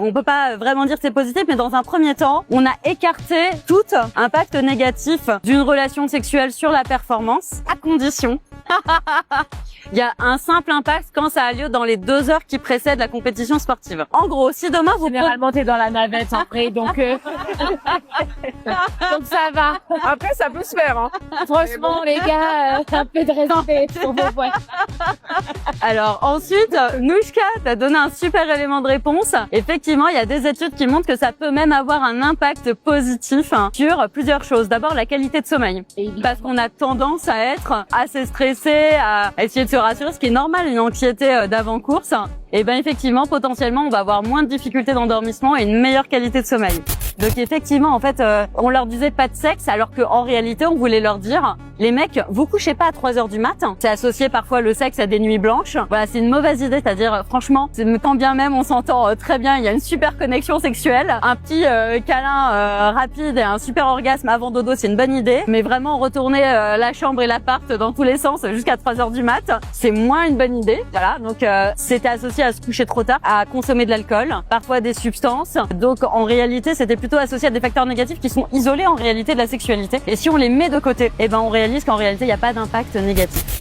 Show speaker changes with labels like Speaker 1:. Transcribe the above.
Speaker 1: On peut pas vraiment dire que c'est positif, mais dans un premier temps, on a écarté tout impact négatif d'une relation sexuelle sur la performance, à condition. Il y a un simple impact quand ça a lieu dans les 2 heures qui précèdent la compétition sportive. En gros, si demain vous...
Speaker 2: Généralement, t'es dans la navette après, donc donc ça va.
Speaker 3: Après, ça peut se faire, hein.
Speaker 2: Franchement, les gars, un peu de respect pour vos points.
Speaker 1: Alors ensuite, Nouchka t'a donné un super élément de réponse. Effectivement, il y a des études qui montrent que ça peut même avoir un impact positif sur plusieurs choses. D'abord, la qualité de sommeil. Parce qu'on a tendance à être assez stressé, à essayer de se rassurer, ce qui est normal, une anxiété d'avant-course. Et ben effectivement, potentiellement, on va avoir moins de difficultés d'endormissement et une meilleure qualité de sommeil. Donc effectivement, en fait, on leur disait pas de sexe, alors qu'en réalité, on voulait leur dire, les mecs, vous couchez pas à 3 heures du matin. C'est associé parfois le sexe à des nuits blanches. Voilà, c'est une mauvaise idée, c'est-à-dire, franchement, quand bien même on s'entend très bien, il y a une super connexion sexuelle, un petit câlin rapide et un super orgasme avant dodo, c'est une bonne idée. Mais vraiment, retourner la chambre et l'appart dans tous les sens jusqu'à 3 heures du mat, c'est moins une bonne idée. Voilà, donc c'était associé à se coucher trop tard, à consommer de l'alcool, parfois des substances. Donc en réalité, c'était plutôt associé à des facteurs négatifs qui sont isolés en réalité de la sexualité. Et si on les met de côté, eh ben on réalise qu'en réalité, il n'y a pas d'impact négatif.